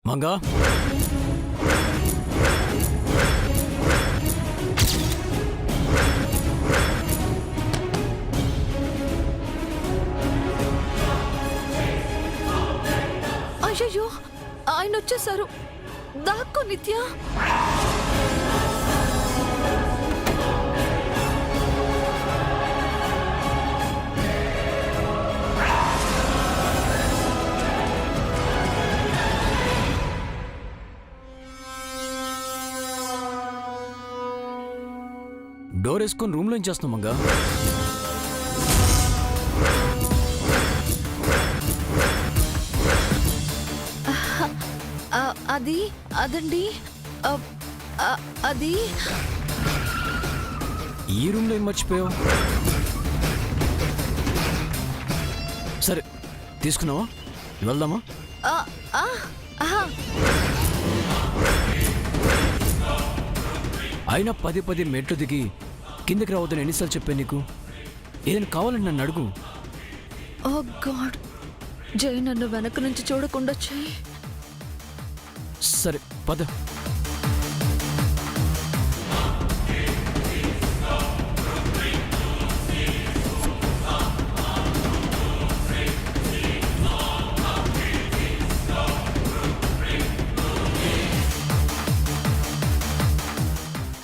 మంగా అయ్యయ్యో ఆయన వచ్చేసారు. దాక్కో నిత్య. డోర్ వేసుకొని రూమ్లో ఏం చేస్తున్నావు మంగా? అదండి అది ఈ రూమ్లో ఏం మర్చిపోయావు? సరే తీసుకున్నావా? వెళ్దామా? అయినా పదే పదే మెట్లు దిగి కిందకి రావద్దని ఎన్నిసార్లు చెప్పాను నీకు? ఏదైనా కావాలని నన్ను అడుగు. ఓ గాడ్, జై నన్ను వెనక నుంచి చూడకుండా చెయ్యి. సరే పద.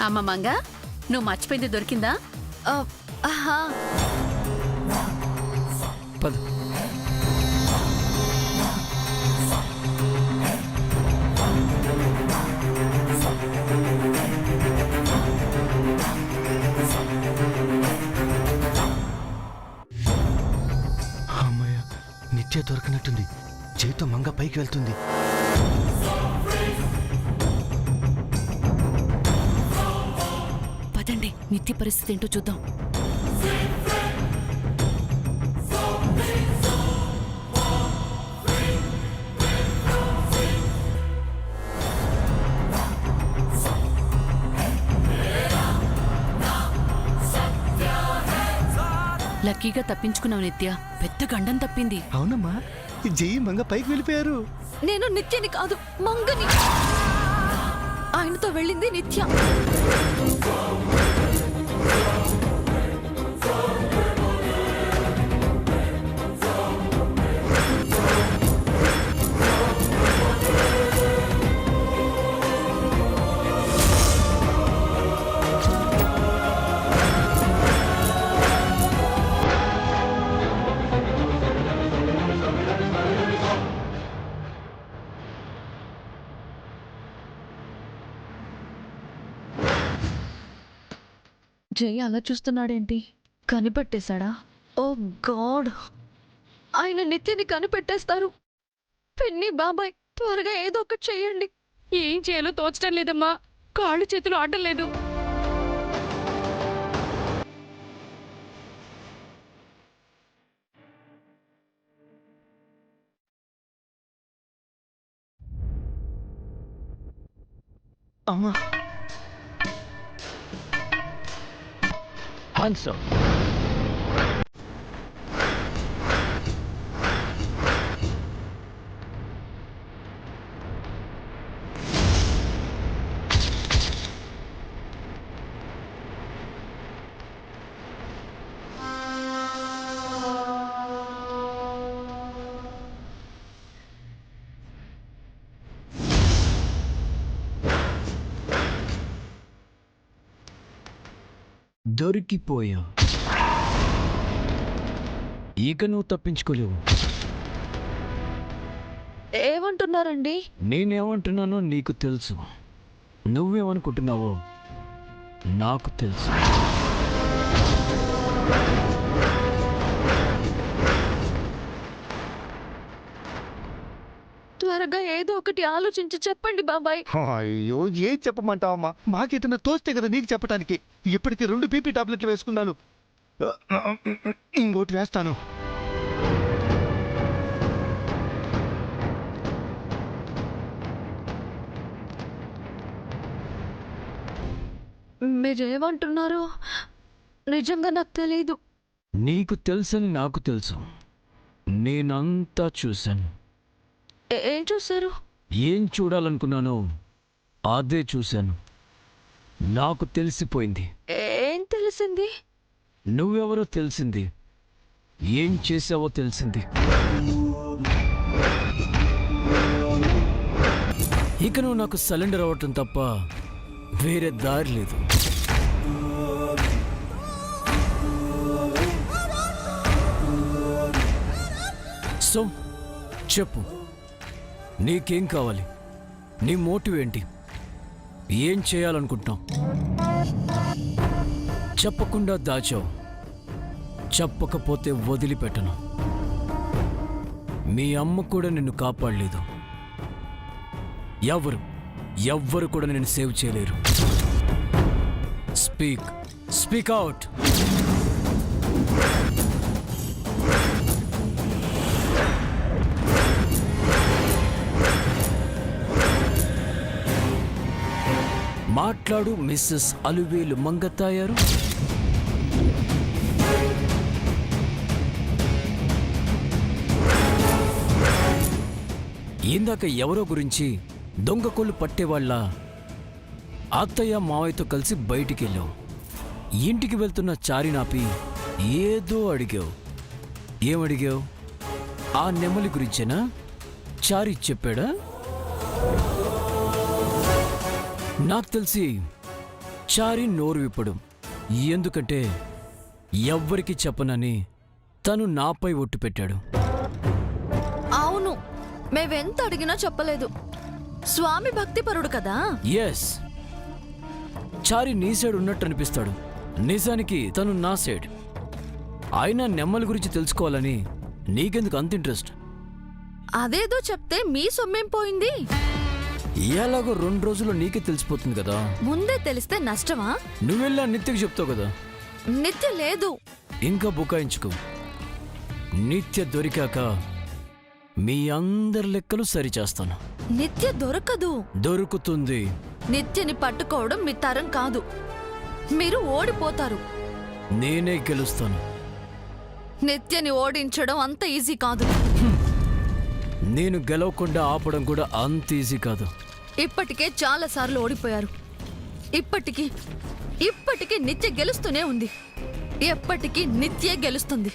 అమ్మ మంగ, నువ్వు మర్చిపోయింది దొరికిందా? పద. అమ్మయ్య, నిత్య దొరకనట్టుంది. చేతితో మంగ పైకి వెళ్తుంది. పదండి, నిత్య పరిస్థితి ఏంటో చూద్దాం. లక్కీగా తప్పించుకున్నావు నిత్య. పెద్ద గండం తప్పింది. అవునమ్మా, జై మంగ పైకి వెళ్ళిపోయారు. నేను నిత్యని కాదు, మంగని. ఆయనతో వెళ్ళింది నిత్య. జై అలా చూస్తున్నాడేంటి? కనిపెట్టేశాడా? ఓ గాడ్, ఆయన నిత్యని కనిపెట్టేస్తారు. పిన్ని, బాబాయ్, త్వరగా ఏదో ఒకటి చెయ్యండి. ఏం చేయాలో తోచడం లేదమ్మా. కాళ్ళు చేతులు ఆడడం లేదు. అమ్మా, హన్సో దొరికిపోయా. ఇక నువ్వు తప్పించుకోలేవు. ఏమంటున్నారండి? నేనేమంటున్నానో నీకు తెలుసు. నువ్వేమనుకుంటున్నావో నాకు తెలుసు. త్వరగా ఏదో ఒకటి ఆలోచించి చెప్పండి బాబాయ్. అయ్యో, ఏం చెప్పమంటావమ్మా? మాకేదైనా తోస్తే కదా నీకు చెప్పడానికి. ఇప్పటికి 2 బీపీ టాబ్లెట్లు వేసుకున్నాను. ఇంకోటి వేస్తాను. మీరేమంటున్నారు? నిజంగా నాకు తెలీదు. నీకు తెలుసని నాకు తెలుసు. నేనంతా చూశాను. ఏం చూశారు? ఏం చూడాలనుకున్నానో అదే చూశాను. నాకు తెలిసిపోయింది. ఏం తెలిసింది? నువ్వెవరో తెలిసింది. ఏం చేసావో తెలిసింది. ఇక నువ్వు నాకు సరెండర్ అవ్వటం తప్ప వేరే దారి లేదు. సో చెప్పు, నీకేం కావాలి? నీ మోటివ్ ఏంటి? ఏం చేయాలనుకుంటున్నావు? చెప్పకుండా దాచావు, చెప్పకపోతే వదిలిపెట్టను. మీ అమ్మ కూడా నిన్ను కాపాడలేదు. ఎవ్వరు కూడా నిన్ను సేవ్ చేయలేరు. Speak out. మాట్లాడు మిస్సెస్ అలువేలు మంగతాయారు. ఇందాక ఎవరో గురించి దొంగ కొళ్ళు పట్టేవాళ్ళ అత్తయ్య మావయ్యతో కలిసి బయటికి వెళ్ళావు. ఇంటికి వెళ్తున్న చారినాపి ఏదో అడిగావు. ఏమడిగావు? ఆ నెమలి గురించేనా? చారి చెప్పాడా? నాకు తెలిసి చారి నోరు విప్పడం. ఎందుకంటే ఎవ్వరికి చెప్పనని తను నాపై ఒట్టు పెట్టాడు. అవును, మేవెంత అడిగినా చెప్పలేదు. స్వామి భక్తిపరుడు కదా. ఎస్, చారి నీ సైడ్ ఉన్నట్టు అనిపిస్తాడు. నిజానికి తను నా సైడ్. అయినా నెమ్మల గురించి తెలుసుకోవాలని నీకెందుకు అంత ఇంట్రెస్ట్? అదేదో చెప్తే మీ సొమ్మేం పోయింది? ఎలాగో 2 రోజుల్లో నీకే తెలిసిపోతుంది కదా. ముందే తెలిస్తే నష్టమా? నువ్వెళ్ళా నిత్యకి చెప్తావు కదా. నిత్య లేదు. ఇంకా బుకాయించుకో. నిత్య దొరికాక మీ అందరి లెక్కలు సరిచేస్తాను. నిత్య దొరకదు. దొరుకుతుంది. నిత్యని పట్టుకోవడం మీ తరం కాదు. మీరు ఓడిపోతారు. నేనే గెలుస్తాను. నిత్యని ఓడించడం అంత ఈజీ కాదు. నేను గెలవకుండా ఆపడం కూడా అంత ఈజీ కాదు. ఇప్పటికే చాలా సార్లు ఓడిపోయారు. ఇప్పటికీ నిత్య గెలుస్తూనే ఉంది. ఎప్పటికీ నిత్యే గెలుస్తుంది.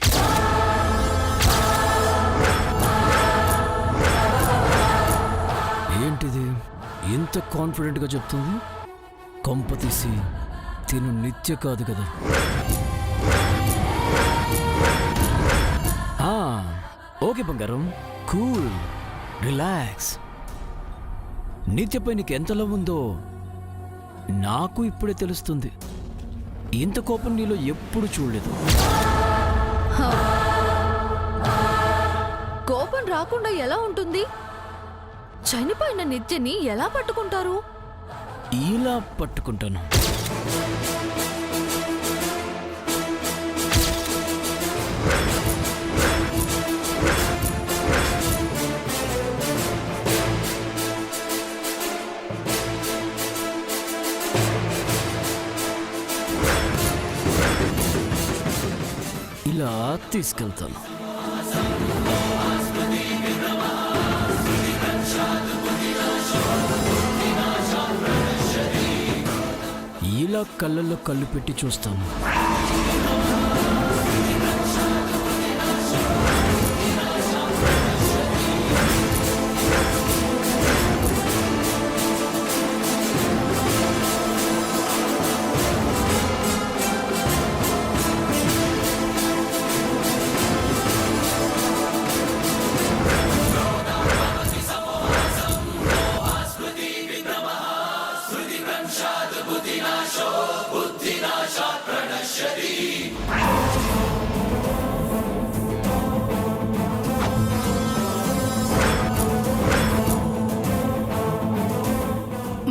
ఏంటిది ఇంత కాన్ఫిడెంట్గా చెప్తుంది? కొంప తీసి తిను నిత్య కాదు కదా. ఓకే బంగారం, కూల్, రిలాక్స్. నిత్యపై నీకు ఎంత లవ్ ఉందో నాకు ఇప్పుడే తెలుస్తుంది. ఇంత కోపం నీలో ఎప్పుడు చూడలేదు. కోపం రాకుండా ఎలా ఉంటుంది? చనిపోయిన నిత్యని ఎలా పట్టుకుంటారు? ఇలా పట్టుకుంటాను. ఇలా తీసుకెళ్తాను. ఇలా కళ్ళల్లో కళ్ళు పెట్టి చూస్తాను.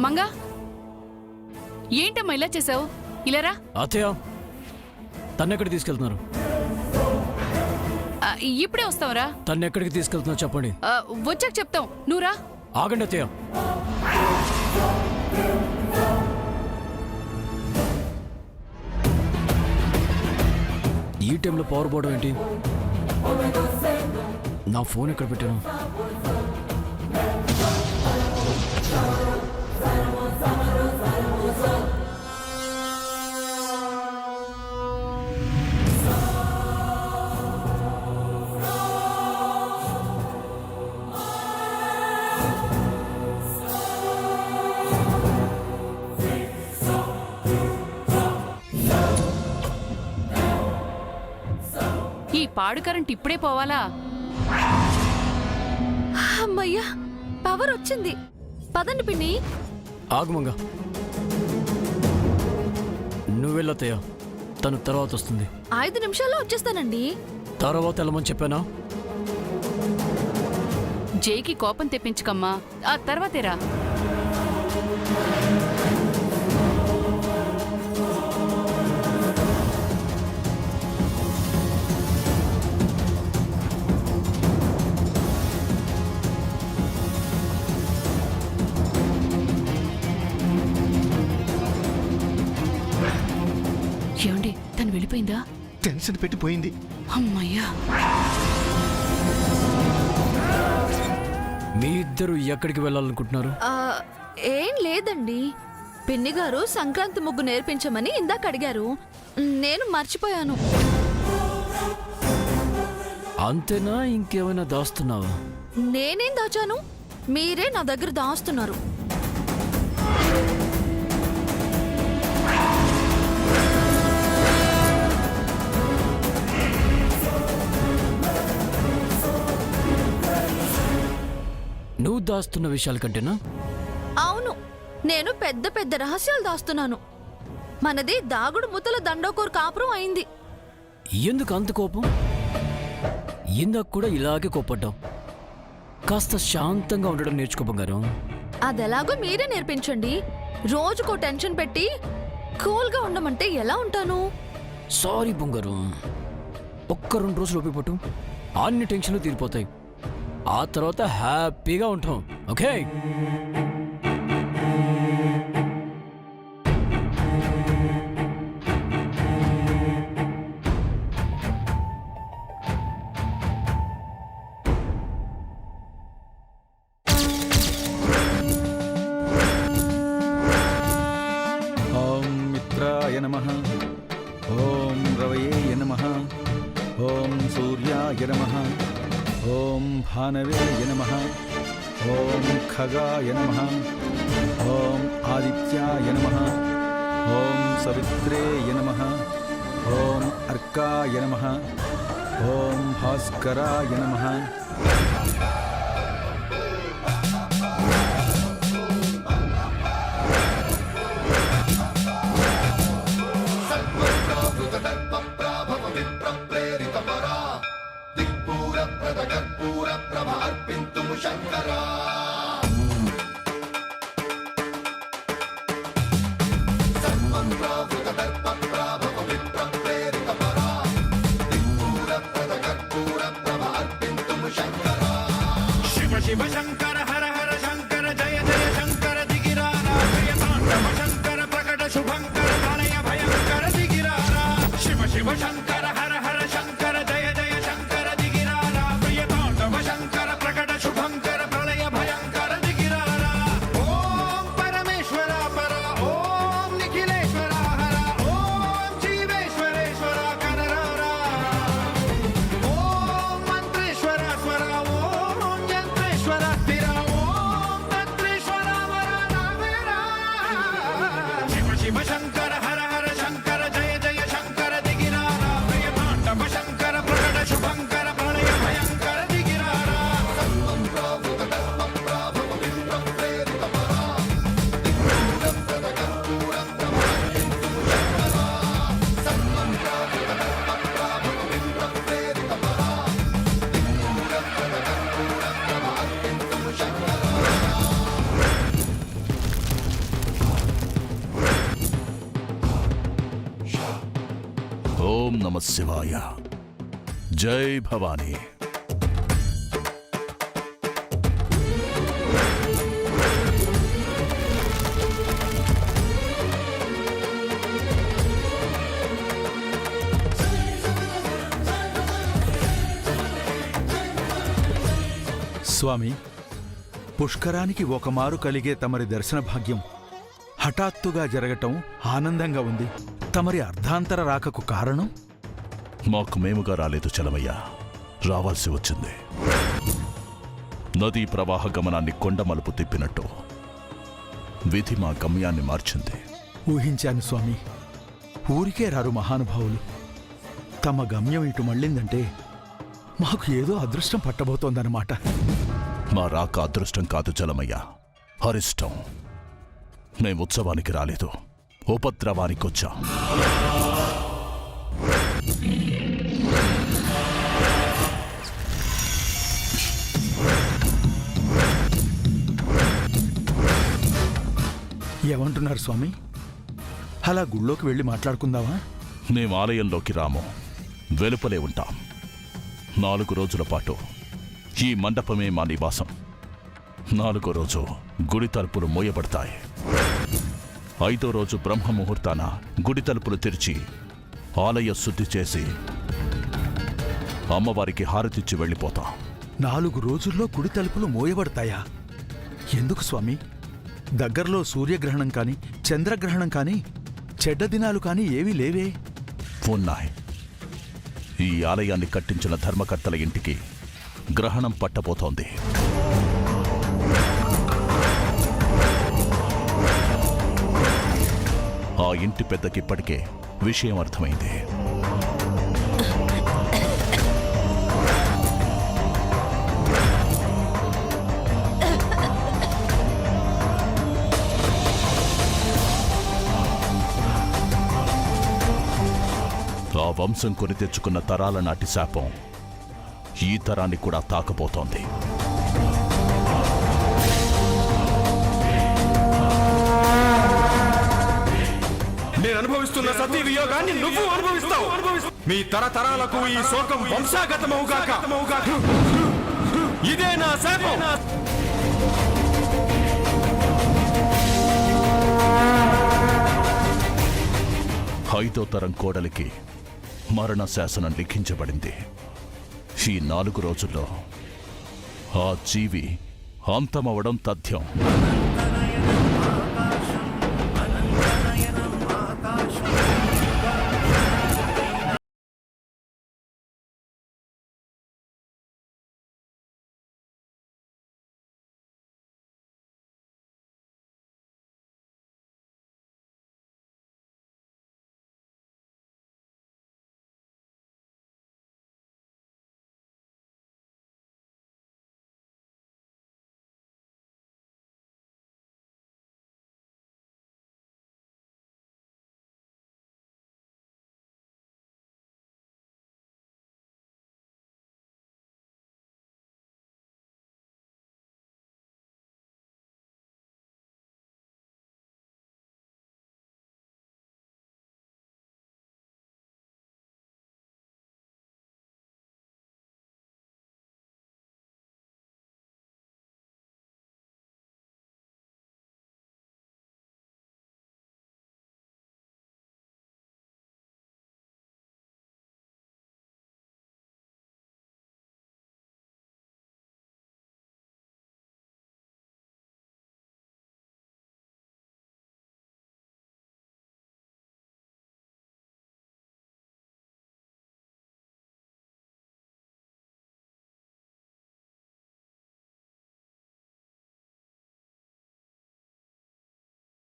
మంగా, ఏంటమ్మా ఇలా చేసావు? ఇలారా. అత్తయ్య, తన్నెక్కడికి తీసుకెళ్తున్నారు? ఇప్పుడే వస్తావురా. తన్నెక్కడికి తీసుకెళ్తున్నారు చెప్పండి. వచ్చాక చెప్తాం, నువ్వురా. ఆగండి అత్తయ్య. ఈ టైంలో పవర్ పోవడం ఏంటి? నా ఫోన్ ఎక్కడ పెట్టాను? పాడు కరెంట్ ఇప్పుడే పోవాలా? అమ్మయ్యా, పవర్ వచ్చింది. పదండి పిన్ని. ఆగుమంగా, నువ్వెళ్ళతయ్య, తను తర్వాత వస్తుంది. 5 నిమిషాల్లో వచ్చేస్తానండి. తర్వాత వెళ్ళమని చెప్పానా? జైకి కోపం తెప్పించుకమ్మా, ఆ తర్వాతేరా. ఏమండి, తను వెళ్ళిపోయిందా? టెన్షన్ పెట్టిపోయింది. అమ్మయ్యా. మీ ఇద్దరు ఎక్కడికి వెళ్ళాలనుకుంటున్నారు? ఏం లేదండి, పిన్ని గారు సంక్రాంతి ముగ్గు నేర్పించమని ఇందాక అడిగారు. నేను మర్చిపోయాను. అంతేనా? ఇంకేమైనా దాస్తున్నావా? నేనేం దాచాను? మీరే నా దగ్గర దాస్తున్నారు. నువ్వు దాస్తున్న విషయాల కంటేనా? అవును, నేను పెద్ద పెద్ద రహస్యాలు దాస్తున్నాను. మనది దాగుడు ముత్తల దండోకోరు కాపురం అయింది. ఎందుకు అంత కోపం? ఇందాక కూడా ఇలాగే కోపడ్డావు. కాస్త శాంతంగా ఉండడం నేర్చుకో బంగారం. అదెలాగో మీరే నేర్పించండి. రోజుకో టెన్షన్ పెట్టి కూల్గా ఉండమంటే ఎలా ఉంటాను? సారీ బంగారం, ఒక్క 2 రోజులు ఓపిక పట్టు, అన్ని టెన్షన్లు తీరిపోతాయి. ఆ తర్వాత హ్యాపీగా ఉంటాం. ఓకే? ఓం మిత్రాయ నమః. ఓం రవయే నమః. ఓం సూర్యాయ నమః. ఓం భానవే నమః. ఓం ఖగాయ నమః. ఓం ఆదిత్యాయ నమః. ఓం సవిత్రే నమః. ఓం అర్కాయ నమః. ఓం భాస్కరాయ నమః. శివ శంకర హర హర శంకర జయ జయ శంకర దిగిరారా జయ తాండవ శంకర ప్రకట శుభంకర ప్రళయ భయంకర దిగిరారా శివ శివ శంకర హర హర శంకర జయ జయ శంకర దిగిరారా ప్రియ తాండవ శంకర ప్రకట శుభంకర ప్రళయ భయంకర దిగిరారా ఓం పరమేశ్వర పర ఓం నిఖిలేశ్వర హర ఓం జీవేశ్వరేశ్వర కనరారా ఓం మంత్రేశ్వర స్వర ఓం యంత్రేశ్వర స్థిర ఓం తంత్రేశ్వర వర నావేరా శివ శివ శంకర హర హర శంకర జయ జయ శంకర దిగిరారా ప్రియ తాండవ శంకర ప్రకట శుభంకర ప్రళయ భయంకర దిగిరారా ఓం నమ శివాయ. జై భవానీ. స్వామి, పుష్కరానికి ఒకమారు కలిగే తమరి దర్శన భాగ్యం హఠాత్తుగా జరగటం ఆనందంగా ఉంది. తమరి అర్ధాంతర రాకకు కారణం? మాకు మేముగా రాలేదు చలమయ్య, రావాల్సి వచ్చింది. నదీ ప్రవాహ గమనాన్ని కొండ మలుపు తిప్పినట్టు విధి మా గమ్యాన్ని మార్చింది. ఊహించాను స్వామి. ఊరికే రారు మహానుభావులు. తమ గమ్యం ఇటు మళ్ళిందంటే మాకు ఏదో అదృష్టం పట్టబోతోందన్నమాట. మా రాక అదృష్టం కాదు జలమయ్య, అరిష్టం. మేం ఉత్సవానికి రాలేదు, ఉపద్రవానికొచ్చాం. ఏమంటున్నారు స్వామి? అలా గుళ్ళోకి వెళ్ళి మాట్లాడుకుందామా? మేం ఆలయంలోకి రాము, వెలుపలే ఉంటాం. 4 రోజుల పాటు ఈ మండపమే మా నివాసం. 4వ రోజు గుడి తలుపులు మూయబడతాయి. 5వ రోజు బ్రహ్మ ముహూర్తాన గుడి తలుపులు తెరిచి ఆలయ శుద్ధి చేసి అమ్మవారికి హారతిచ్చి వెళ్ళిపోతాం. 4 రోజుల్లో గుడి తలుపులు మోయబడతాయా? ఎందుకు స్వామి? దగ్గరలో సూర్యగ్రహణం కాని, చంద్రగ్రహణం కాని, చెడ్డ దినాలు కాని ఏవీ లేవే? ఉన్నాయి. ఈ ఆలయాన్ని కట్టించిన ధర్మకర్తల ఇంటికి గ్రహణం పట్టబోతోంది. ఆ ఇంటి పెద్దకిప్పటికే విషయం అర్థమైంది. ఆ వంశం కొని తెచ్చుకున్న తరాల నాటి శాపం ఈ తరాన్ని కూడా తాకబోతోంది. నేను అనుభవిస్తున్న సతీ వియోగాన్ని నువ్వు అనుభవిస్తావు. మీ తరతరాలకు ఈ శోకం వంశాగతమవుగాక. ఇదే నా శాపం. 5వ తరం కోడలికి మరణ శాసనం లిఖించబడింది. ఈ 4 రోజుల్లో ఆ జీవి అంతమవడం తథ్యం.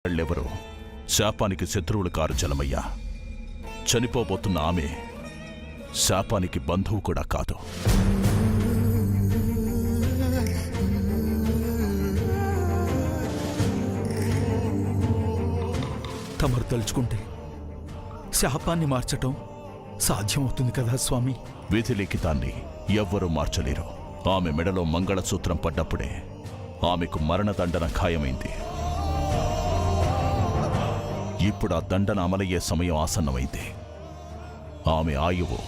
వాళ్ళెవరూ శాపానికి శత్రువులు కారు జలమయ్య. చనిపోబోతున్న ఆమె శాపానికి బంధువు కూడా కాదు. తమరు తలుచుకుంటే శాపాన్ని మార్చటం సాధ్యమవుతుంది కదా స్వామి? విధి లిఖితాన్ని ఎవ్వరూ మార్చలేరు. ఆమె మెడలో మంగళసూత్రం పడ్డప్పుడే ఆమెకు మరణదండన ఖాయమైంది. ఇప్పుడు ఆ దండన అమలయ్యే సమయం ఆసన్నమైంది. ఆమె ఆయువు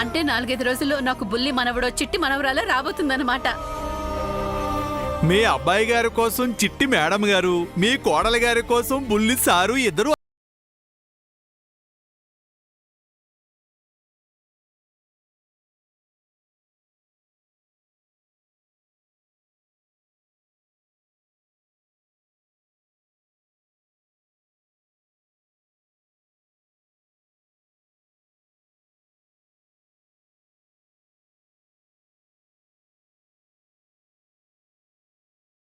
అంటే 4-5 రోజుల్లో నాకు బుల్లి మనవడో చిట్టి మనవరాలో రాబోతుందన్నమాట. మీ అబ్బాయి గారి కోసం చిట్టి మేడం గారు, మీ కోడలి గారి కోసం బుల్లి సారు ఇద్దరు